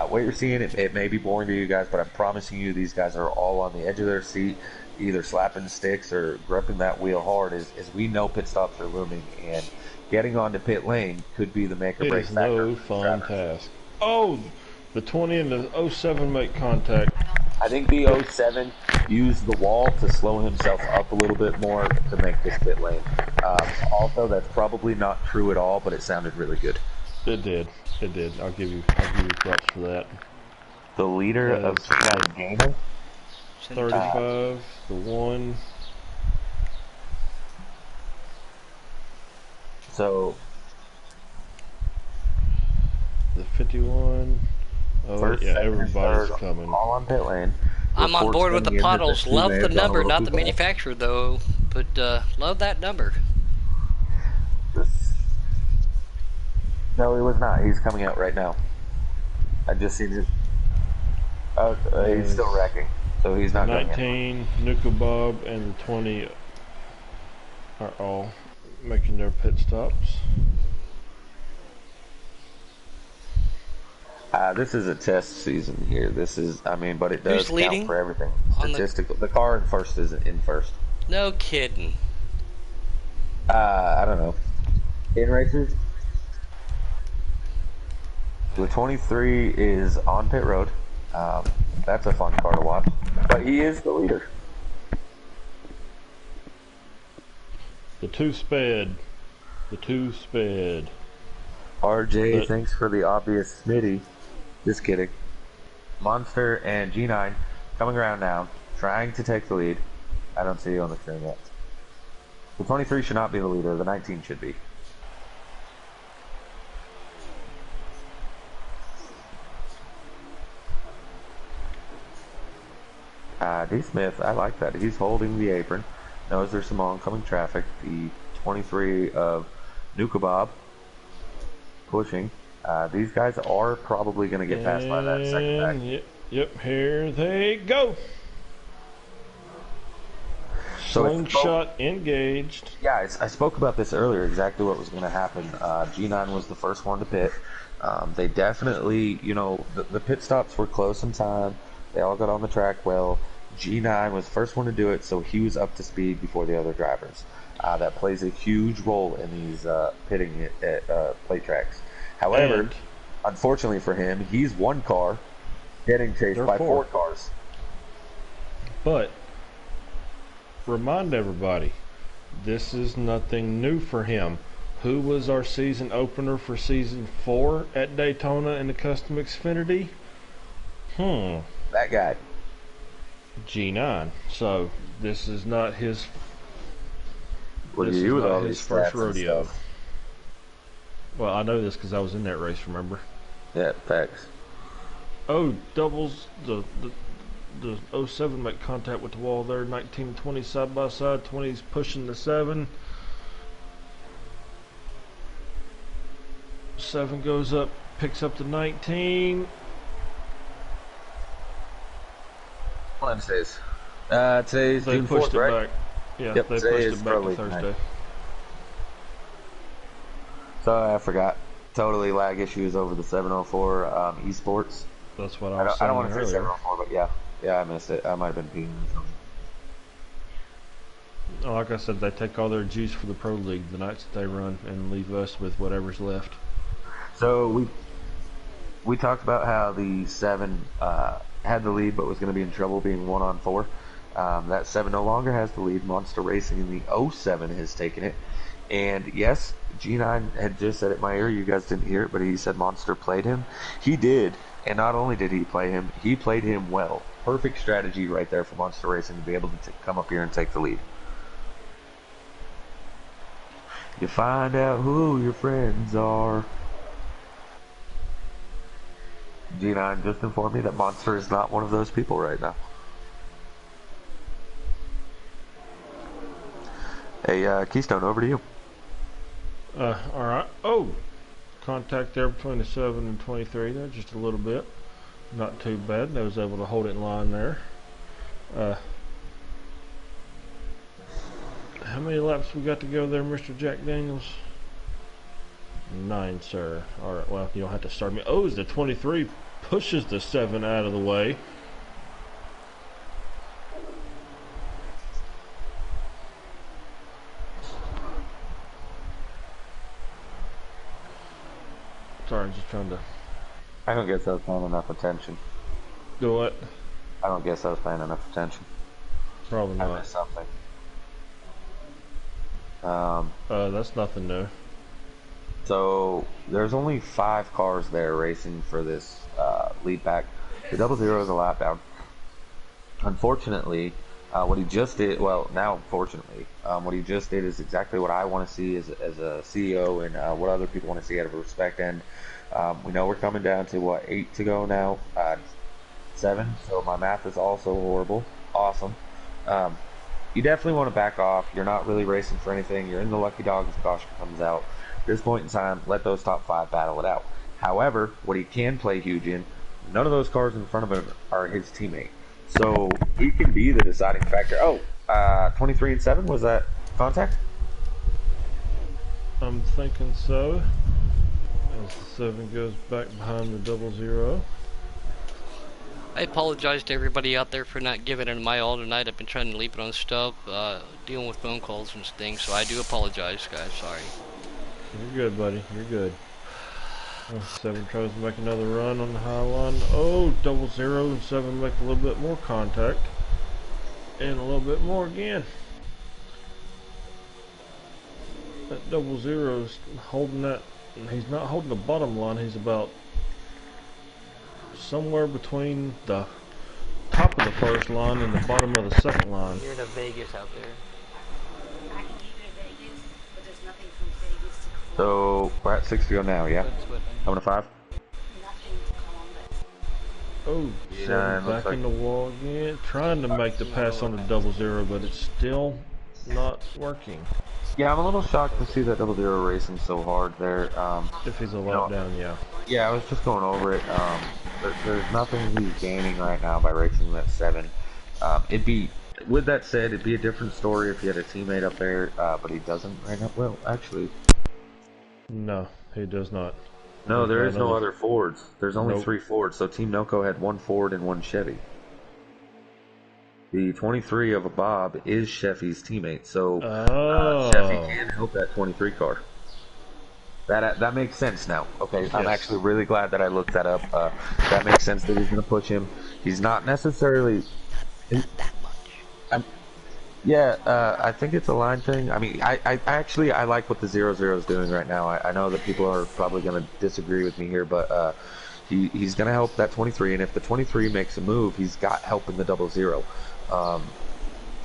what you're seeing, it may be boring to you guys, but I'm promising you these guys are all on the edge of their seat, either slapping sticks or gripping that wheel hard, as we know pit stops are looming, and getting onto pit lane could be the make or break factor. It is no fun task. Oh, the 20 and the 07 make contact. I think the 07 used the wall to slow himself up a little bit more to make this pit lane. Also, that's probably not true at all, but it sounded really good. It did. I'll give you props for that. The leader of G9 Gamer. 35, the 1. So the 51. Oh, first, yeah, everybody's coming. All on pit lane. I'm on board with the puddles. Love the number, not the manufacturer, though. But love that number. No, he was not. He's coming out right now. I just seen his. Oh, he's still wrecking, so he's not going 19, Nuka Bob, and the 20 are all making their pit stops. This is a test season here. This is, I mean, but it does count for everything. Statistical. The car in first is in first. No kidding. I don't know. In racers, the 23 is on pit road. That's a fun car to watch. But he is the leader. The 2 sped. The 2 sped. RJ, thanks for the obvious Smitty. Just kidding. Monster and G9 coming around now, trying to take the lead. I don't see you on the screen yet. The 23 should not be the leader. The 19 should be. D. Smith, I like that. He's holding the apron. Knows there's some oncoming traffic. The 23 of Nuka Bob pushing. These guys are probably going to get passed by that second back. Yep, here they go. Slingshot engaged. Yeah, I spoke about this earlier, exactly what was going to happen. G9 was the first one to pit. They definitely, you know, the pit stops were close in time. They all got on the track well. G9 was the first one to do it, so he was up to speed before the other drivers. That plays a huge role in these pitting at plate tracks. However, And unfortunately for him, he's one car getting chased they're by 4 four. cars. But remind everybody, this is nothing new for him. Who was our season opener for season 4 at Daytona in the custom Xfinity? That guy. G9. So this is not his. Look at This is you with not all his these first stats and rodeo. stuff. Well, I know this because I was in that race. Remember? Yeah, facts. Oh, doubles the 07 make contact with the wall there. 19 and 20 side by side. 20's pushing the 7. 7 goes up, picks up the 19. Wednesdays. Today's They June pushed 4th, it right? back. Yeah, Yep, they today pushed is it back to Pro League Thursday. night. Sorry, I forgot. Totally lag issues over the 704 esports. That's what I I was don't, I saying don't want to say earlier. 704, but yeah, I missed it. I might have been peeing or something. Like I said, they take all their juice for the Pro League the nights that they run and leave us with whatever's left. So we talked about how the 7 had the lead, but was going to be in trouble being 1 on 4. That 7 no longer has the lead. Monster Racing in the 07 has taken it. And yes, G9 had just said it in my ear. You guys didn't hear it, but he said Monster played him. He did. And not only did he play him, he played him well. Perfect strategy right there for Monster Racing to be able to come up here and take the lead. You find out who your friends are. G9 just informed me that Monster is not one of those people right now. Hey, Keystone, over to you. Alright. Oh! Contact there between the 7 and 23 there, just a little bit. Not too bad. They was able to hold it in line there. How many laps we got to go there, Mr. Jack Daniels? 9, sir. Alright, well, you don't have to start me. Oh, as the 23 pushes the 7 out of the way. Sorry, I'm just trying to... I don't guess I was paying enough attention. Do what? I don't guess I was paying enough attention. Probably I not. missed something. That's nothing new. So there's only 5 cars there racing for this lead pack. The 00 is a lap down. Unfortunately, what he just did, well, now fortunately, what he just did is exactly what I want to see as a CEO and what other people want to see out of a respect end. We know we're coming down to, what, 8 to go now? 7, so my math is also horrible. Awesome. You definitely want to back off. You're not really racing for anything. You're in the lucky dog as caution comes out. At this point in time, let those top 5 battle it out. However, what he can play huge in, none of those cars in front of him are his teammate. So he can be the deciding factor. Oh, 23 and 7, was that contact? I'm thinking so. As the 7 goes back behind the 00. I apologize to everybody out there for not giving it my all tonight. I've been trying to leave it on stuff, dealing with phone calls and things, so I do apologize, guys. Sorry. You're good, buddy. You're good. 7 tries to make another run on the high line. Oh, 00 and 7 make a little bit more contact. And a little bit more again. That 00 is holding that. He's not holding the bottom line. He's about somewhere between the top of the first line and the bottom of the second line. You're to Vegas out there. I can give you Vegas, but there's nothing from Vegas to So Columbus. we're at 6 to go now, yeah? Coming to 5? Nothing to Columbus. Oh, Yeah, 7 it looks back in the wall again. Trying to make the pass on the 00, but it's still not working. Yeah, I'm a little shocked to see that 00 racing so hard there. If he's a lap down, yeah. Yeah, I was just going over it. There's nothing he's gaining right now by racing that 7. With that said, it'd be a different story if he had a teammate up there, but he doesn't right now. Well, actually, No, he does not. no, He's there got is no another- other Fords. There's only Nope. 3 Fords, so Team Noco had 1 Ford and 1 Chevy. The 23 of a Bob is Sheffy's teammate, so Sheffy Oh. can help that 23 car. That makes sense now. Okay, I'm Yes. actually really glad that I looked that up. That makes sense that he's going to push him. He's not necessarily. That much. I'm, yeah, I think it's a line thing. I mean, I actually I like what the 0-0 is doing right now. I know that people are probably going to disagree with me here, but he's going to help that 23, and if the 23 makes a move, he's got help in the 0-0.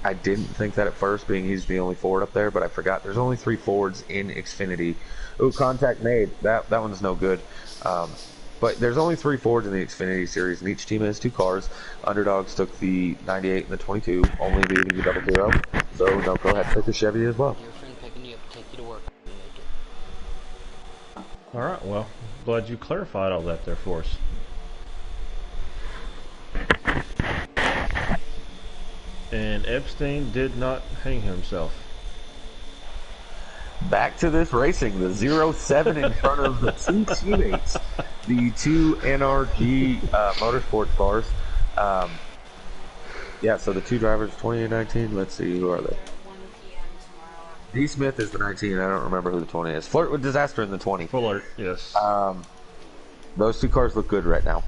I didn't think that at first, being he's the only Ford up there, but I forgot there's only 3 Fords in Xfinity. Ooh, contact made. That one's no good. But there's only 3 Fords in the Xfinity series, and each team has 2 cars. Underdogs took the 98 and the 22, only leaving the 0-0. So no, go ahead and pick the Chevy as well. Your friend picking you up to take you to work. Make it. All right. Well, glad you clarified all that there for us. And Epstein did not hang himself. Back to this racing, the 0-7 in front of the 2 teammates, the 2 NRG Motorsports cars. Yeah, so the 2 drivers, 20 and 19. Let's see, who are they? 1 p.m. tomorrow. D. Smith is the 19. I don't remember who the 20 is. Flirt with Disaster in the 20. Fuller, yes. Those 2 cars look good right now.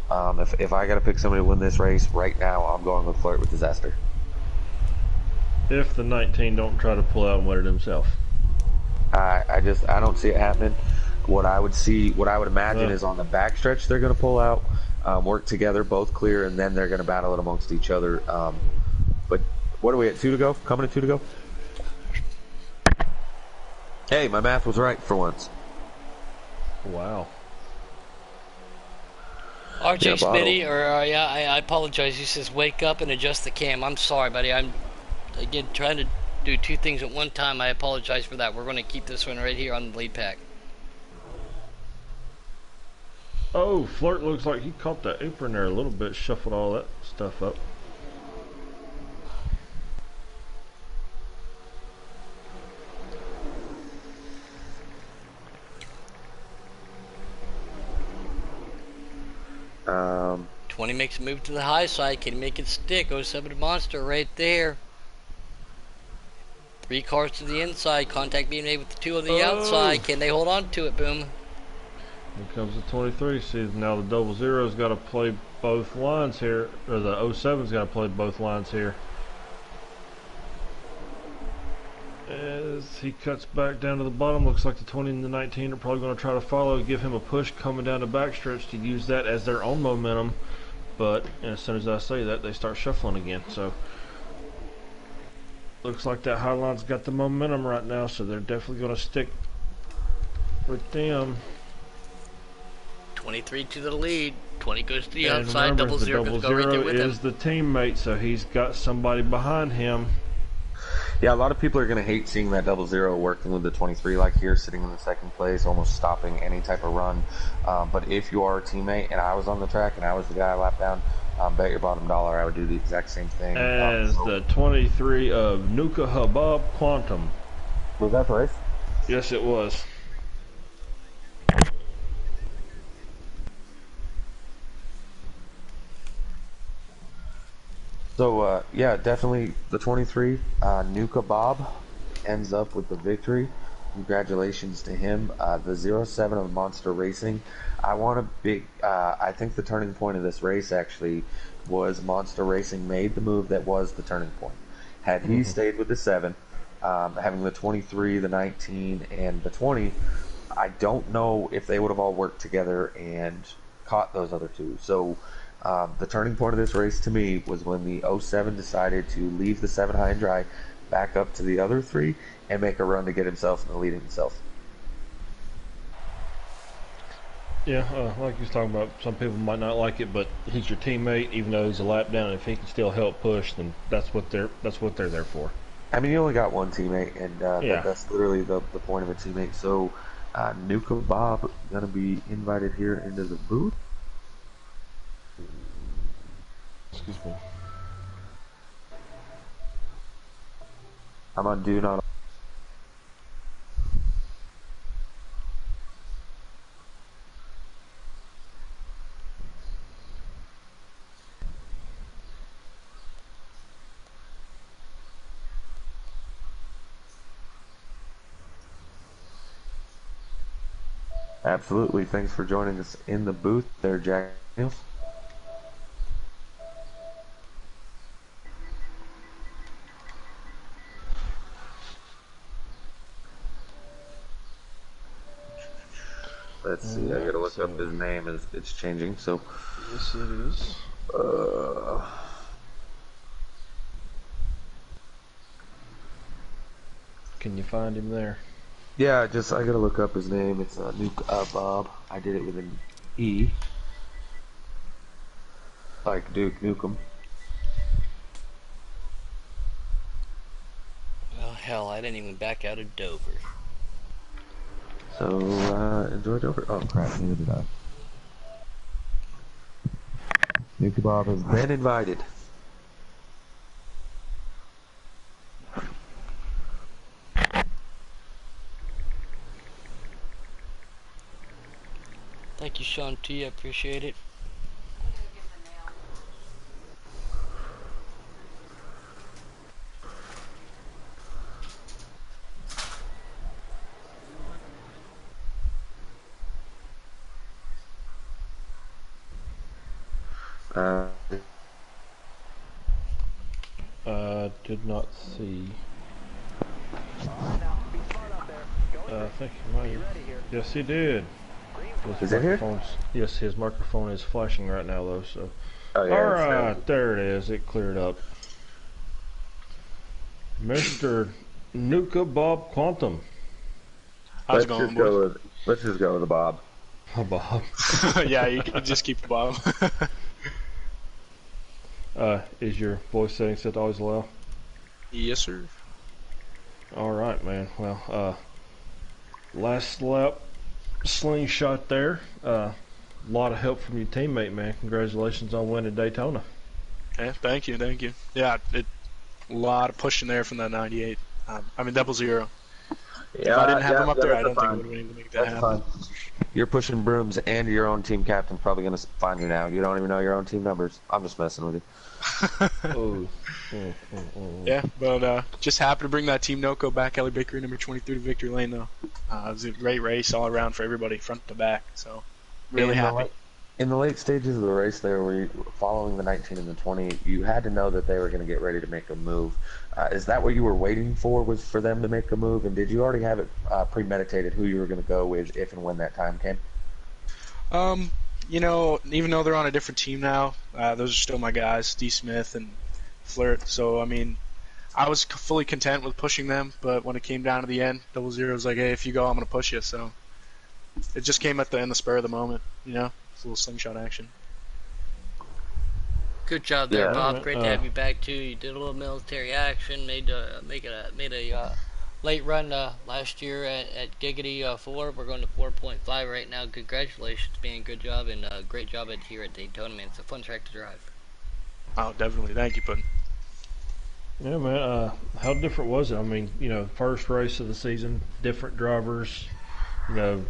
If I got to pick somebody to win this race right now, I'm going with Flirt with Disaster. If the 19 don't try to pull out and win it himself. I don't see it happening. What I would imagine is on the backstretch they're going to pull out, work together, both clear, and then they're going to battle it amongst each other. But what are we at? 2 to go? Coming to 2 to go? Hey, my math was right for once. Wow. RJ Yeah, Smitty, I apologize. He says, wake up and adjust the cam. I'm sorry, buddy. I'm, again, trying to do 2 things at one time. I apologize for that. We're going to keep this one right here on the lead pack. Oh, Flirt looks like he caught the apron there a little bit, shuffled all that stuff up. Um, 20 makes a move to the high side. Can he make it stick? 07 Monster right there. 3 cars to the inside. Contact being made with the 2 on the outside. Can they hold on to it? Boom. Here comes the 23. See, now the 0-0's got to play both lines here, or the 07's got to play both lines here. As he cuts back down to the bottom, looks like the 20 and the 19 are probably going to try to follow, give him a push coming down the backstretch to use that as their own momentum. But as soon as I say that, they start shuffling again. So looks like that high line's got the momentum right now, so they're definitely going to stick with them. 23 to the lead. 20 goes to the And outside. remember, the 0-0 goes go right there with is him. the teammate, so he's got somebody behind him. yeah, a lot of people are going to hate seeing that 0-0 working with the 23 like here, sitting in the 2nd place, almost stopping any type of run. But if you are a teammate and I was on the track and I was the guy lap down, bet your bottom dollar I would do the exact same thing. As the 23 of Nuka Habab Quantum. Was that the race? Yes, it was. So, yeah, definitely the 23, Nuka Bob ends up with the victory. Congratulations to him. The 07 of Monster Racing. I think the turning point of this race actually was Monster Racing made the move that was the turning point. Had he stayed with the 7, having the 23, the 19, and the 20, I don't know if they would have all worked together and caught those other 2. So, the turning point of this race to me was when the 07 decided to leave the 7 high and dry, back up to the other 3, and make a run to get himself in the lead himself. Yeah, like you was talking about, some people might not like it, but he's your teammate, even though he's a lap down. If he can still help push, then that's what they're there for. I mean, you only got one teammate, and Yeah. that's literally the point of a teammate. So, Nuka Bob gonna be invited here into the booth. Excuse me. I'm on do not. Absolutely. Thanks for joining us in the booth there, Jack Daniels. Let's see. I Alright, gotta look up so his name as it's changing. So, yes, it is. uh, Can you find him there? yeah, I gotta look up his name. It's Nuke Bob. I did it with an E, like Duke Nukem. Well, hell, I didn't even back out of Dover. So, enjoy Dover. Oh crap, neither did I. Nuke Bob has been invited. Thank you, Sean T. I appreciate it. I'm gonna get the nail. Uh, Did not see. I think he might have. Yes, he did. Is it here? Yes, his microphone is flashing right now, though. So, Oh yeah. all right, there it is. It cleared up. Mr. Nuka Bob Quantum. How's it going, boys? Let's just go with the Bob. Oh, Bob. Yeah, you can just keep the Bob. Is your voice setting set to always allow? Yes, sir. All right, man. Well, last lap slingshot there. A lot of help from your teammate, man. Congratulations on winning Daytona. Yeah, thank you, thank you. Yeah, a lot of pushing there from that 98. I mean, 00. Yeah, If I didn't have him up there, I that's don't think I fine. would have been able to make that That's happen. fine. You're pushing brooms, and your own team captain's probably gonna find you now. You don't even know your own team numbers. I'm just messing with you. Oh. Yeah, but just happy to bring that Team Noco back, Ellie Bakery number 23 to victory lane, though. It was a great race all around for everybody, front to back. So, really happy. In the late stages of the race there, where you, following the 19 and the 20, you had to know that they were going to get ready to make a move. Is that what you were waiting for, was for them to make a move? And did you already have it premeditated who you were going to go with if and when that time came? You know, even though they're on a different team now, those are still my guys, D. Smith and Flirt. So, I mean, I was fully content with pushing them, but when it came down to the end, 00 was like, hey, if you go, I'm going to push you. So, it just came in the spur of the moment, you know? It's a little slingshot action. Good job there, Yeah. Bob. Great to have you back too. You did a little military action, made a late run last year at Giggity 4. We're going to 4.5 right now. Congratulations, man. Good job and great job here at Daytona, man. It's a fun track to drive. Oh, definitely. Thank you, Puddin. Yeah, man. How different was it? I mean, you know, first race of the season, different drivers. You know,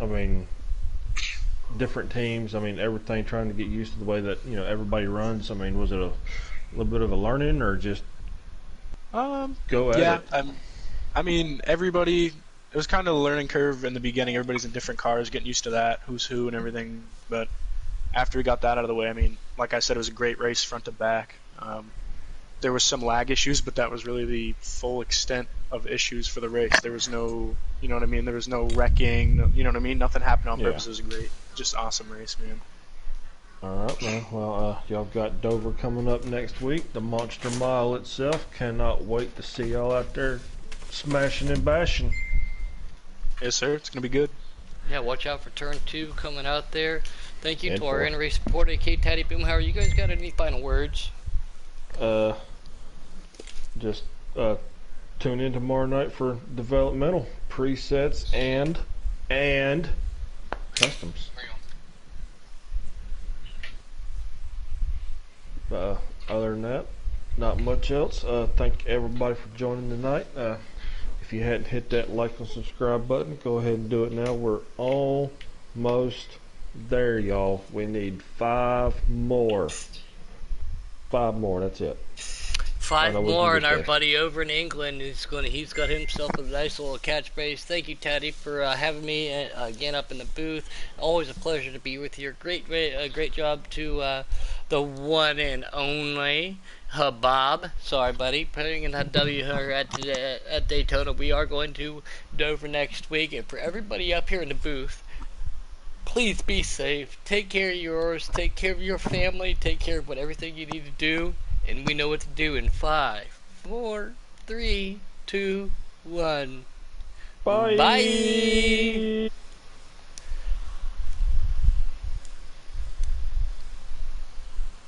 I mean, different teams. I mean, everything. Trying to get used to the way that everybody runs. I mean, was it a little bit of a learning or just go at it? I mean, everybody. It was kind of a learning curve in the beginning. Everybody's in different cars, getting used to that, who's who, and everything. But after we got that out of the way, I mean, like I said, it was a great race front to back. There was some lag issues, but that was really the full extent of issues for the race. There was no, you know what I mean? There was no wrecking, you know what I mean? Nothing happened on purpose. It was a great, just awesome race, man. All right, man. Well, y'all got Dover coming up next week. The Monster Mile itself. Cannot wait to see y'all out there smashing and bashing. Yes, sir. It's going to be good. Yeah, watch out for turn 2 coming out there. Thank you And to our 4. in-race supporter, Kate Tatty Boomhauer. You guys got any final words? Just tune in tomorrow night for developmental presets and customs. Other than that, not much else. Thank everybody for joining tonight. If you hadn't hit that like and subscribe button, go ahead and do it now. We're almost there, y'all. We need 5 more. 5 more, that's it. 5 was more, gonna and get our there. buddy over in England he's got himself a nice little catchphrase. Thank you, Teddy, for having me again up in the booth. Always a pleasure to be with you. Great job to the one and only Bob. Sorry, buddy, putting in a W here at Daytona. We are going to Dover next week, and for everybody up here in the booth, please be safe. Take care of yours. Take care of your family. Take care of everything you need to do. And we know what to do in 5, 4, 3, 2, 1. Bye. Bye.